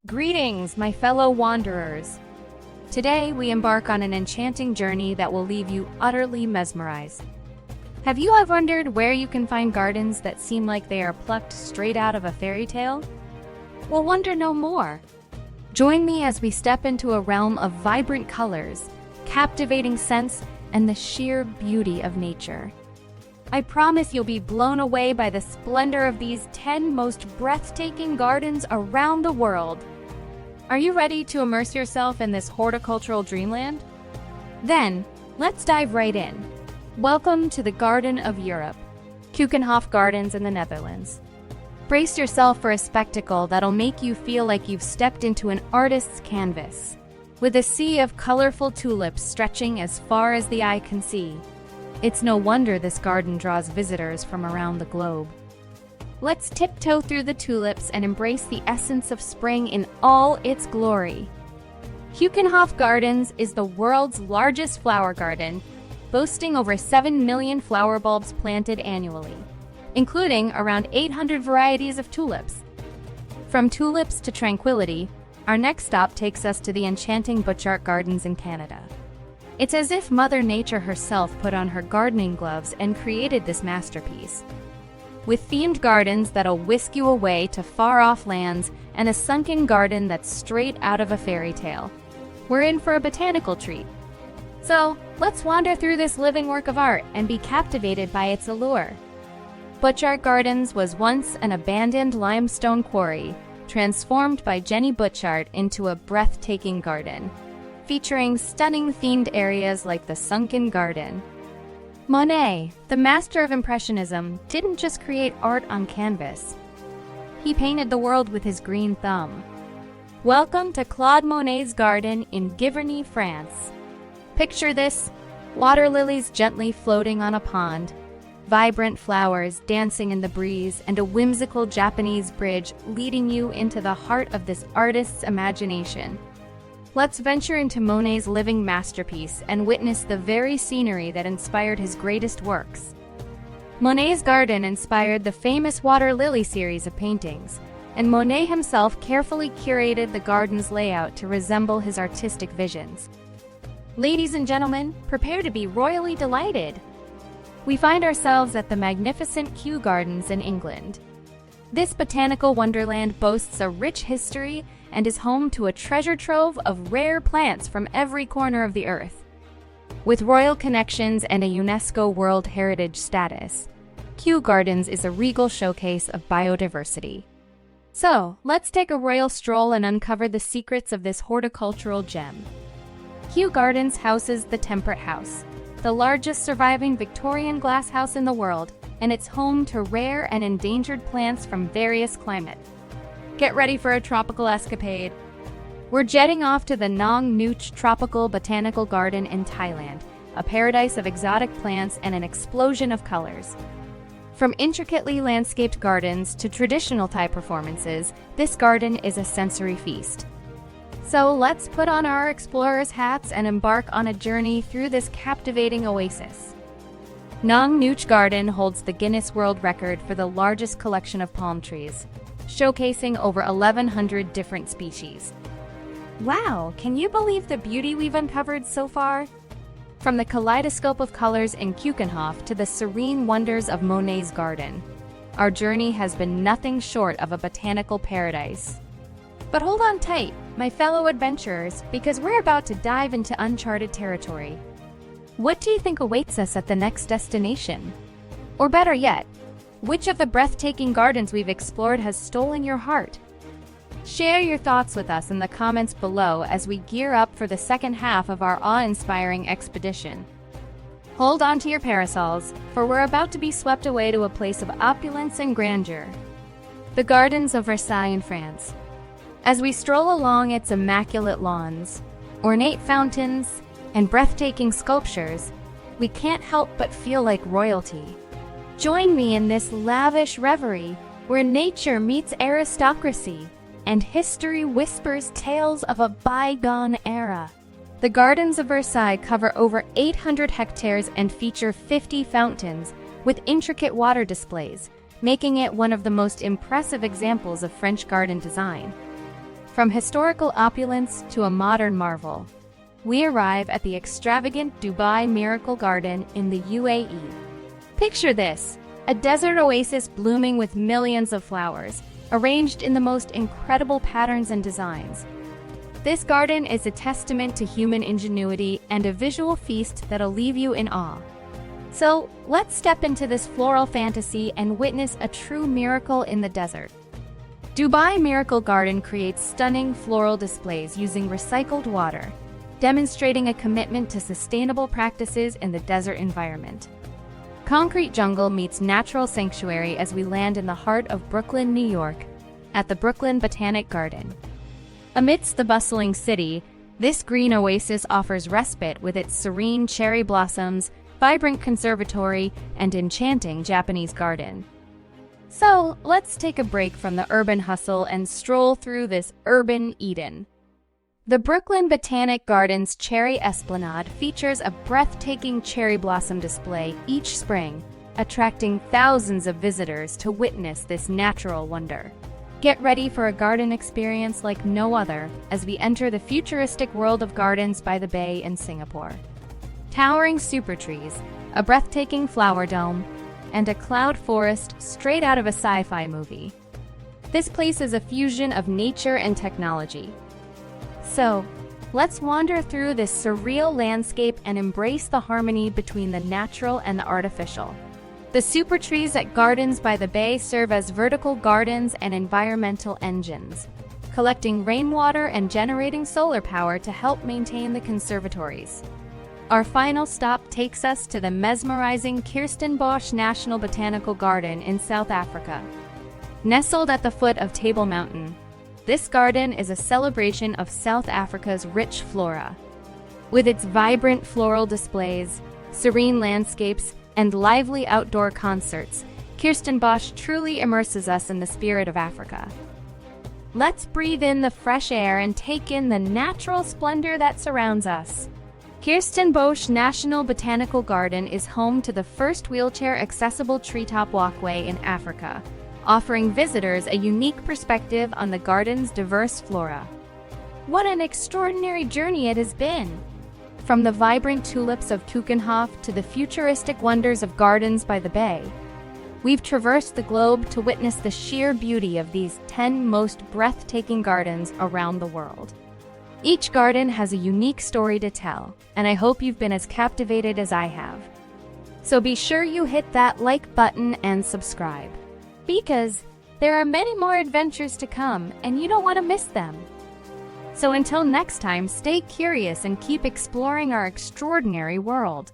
Greetings, my fellow wanderers. Today, we embark on an enchanting journey that will leave you utterly mesmerized. Have you ever wondered where you can find gardens that seem like they are plucked straight out of a fairy tale? Well, wonder no more. Join me as we step into a realm of vibrant colors, captivating scents, and the sheer beauty of nature. I promise you'll be blown away by the splendor of these 10 most breathtaking gardens around the world. Are you ready to immerse yourself in this horticultural dreamland? Then, let's dive right in. Welcome to the Garden of Europe, Keukenhof Gardens in the Netherlands. Brace yourself for a spectacle that'll make you feel like you've stepped into an artist's canvas, with a sea of colorful tulips stretching as far as the eye can see. It's no wonder this garden draws visitors from around the globe. Let's tiptoe through the tulips and embrace the essence of spring in all its glory. Keukenhof Gardens is the world's largest flower garden, boasting over 7 million flower bulbs planted annually, including around 800 varieties of tulips. From tulips to tranquility, our next stop takes us to the enchanting Butchart Gardens in Canada. It's as if Mother Nature herself put on her gardening gloves and created this masterpiece. With themed gardens that'll whisk you away to far-off lands and a sunken garden that's straight out of a fairy tale, we're in for a botanical treat. So, let's wander through this living work of art and be captivated by its allure. Butchart Gardens was once an abandoned limestone quarry, transformed by Jenny Butchart into a breathtaking garden, featuring stunning themed areas like the sunken garden. Monet, the master of Impressionism, didn't just create art on canvas. He painted the world with his green thumb. Welcome to Claude Monet's garden in Giverny, France. Picture this: water lilies gently floating on a pond, vibrant flowers dancing in the breeze, and a whimsical Japanese bridge leading you into the heart of this artist's imagination. Let's venture into Monet's living masterpiece and witness the very scenery that inspired his greatest works. Monet's garden inspired the famous water lily series of paintings, and Monet himself carefully curated the garden's layout to resemble his artistic visions. Ladies and gentlemen, prepare to be royally delighted. We find ourselves at the magnificent Kew Gardens in England. This botanical wonderland boasts a rich history and is home to a treasure trove of rare plants from every corner of the earth. With royal connections and a UNESCO World Heritage status, Kew Gardens is a regal showcase of biodiversity. So, let's take a royal stroll and uncover the secrets of this horticultural gem. Kew Gardens houses the Temperate House, the largest surviving Victorian glasshouse in the world, and it's home to rare and endangered plants from various climates. Get ready for a tropical escapade. We're jetting off to the Nong Nooch Tropical Botanical Garden in Thailand, a paradise of exotic plants and an explosion of colors. From intricately landscaped gardens to traditional Thai performances, this garden is a sensory feast. So let's put on our explorer's hats and embark on a journey through this captivating oasis. Nong Nooch Garden holds the Guinness World Record for the largest collection of palm trees, showcasing over 1,100 different species. Wow, can you believe the beauty we've uncovered so far? From the kaleidoscope of colors in Keukenhof to the serene wonders of Monet's garden, our journey has been nothing short of a botanical paradise. But hold on tight, my fellow adventurers, because we're about to dive into uncharted territory. What do you think awaits us at the next destination? Or better yet, which of the breathtaking gardens we've explored has stolen your heart? Share your thoughts with us in the comments below as we gear up for the second half of our awe-inspiring expedition. Hold on to your parasols, for we're about to be swept away to a place of opulence and grandeur, the gardens of Versailles in France. As we stroll along its immaculate lawns, ornate fountains, and breathtaking sculptures, we can't help but feel like royalty. Join me in this lavish reverie where nature meets aristocracy and history whispers tales of a bygone era. The gardens of Versailles cover over 800 hectares and feature 50 fountains with intricate water displays, making it one of the most impressive examples of French garden design. From historical opulence to a modern marvel, we arrive at the extravagant Dubai Miracle Garden in the UAE. Picture this, a desert oasis blooming with millions of flowers, arranged in the most incredible patterns and designs. This garden is a testament to human ingenuity and a visual feast that'll leave you in awe. So, let's step into this floral fantasy and witness a true miracle in the desert. Dubai Miracle Garden creates stunning floral displays using recycled water, demonstrating a commitment to sustainable practices in the desert environment. Concrete jungle meets natural sanctuary as we land in the heart of Brooklyn, New York, at the Brooklyn Botanic Garden. Amidst the bustling city, this green oasis offers respite with its serene cherry blossoms, vibrant conservatory, and enchanting Japanese garden. So, let's take a break from the urban hustle and stroll through this urban Eden. The Brooklyn Botanic Gardens Cherry Esplanade features a breathtaking cherry blossom display each spring, attracting thousands of visitors to witness this natural wonder. Get ready for a garden experience like no other as we enter the futuristic world of gardens by the bay in Singapore. Towering super trees, a breathtaking flower dome, and a cloud forest straight out of a sci-fi movie. This place is a fusion of nature and technology. So, let's wander through this surreal landscape and embrace the harmony between the natural and the artificial. The super trees at Gardens by the Bay serve as vertical gardens and environmental engines, collecting rainwater and generating solar power to help maintain the conservatories. Our final stop takes us to the mesmerizing Kirstenbosch National Botanical Garden in South Africa. Nestled at the foot of Table Mountain, this garden is a celebration of South Africa's rich flora. With its vibrant floral displays, serene landscapes, and lively outdoor concerts, Kirstenbosch truly immerses us in the spirit of Africa. Let's breathe in the fresh air and take in the natural splendor that surrounds us. Kirstenbosch National Botanical Garden is home to the first wheelchair-accessible treetop walkway in Africa, offering visitors a unique perspective on the garden's diverse flora. What an extraordinary journey it has been! From the vibrant tulips of Keukenhof to the futuristic wonders of Gardens by the Bay, we've traversed the globe to witness the sheer beauty of these 10 most breathtaking gardens around the world. Each garden has a unique story to tell, and I hope you've been as captivated as I have. So be sure you hit that like button and subscribe, because there are many more adventures to come and you don't want to miss them. So until next time, stay curious and keep exploring our extraordinary world.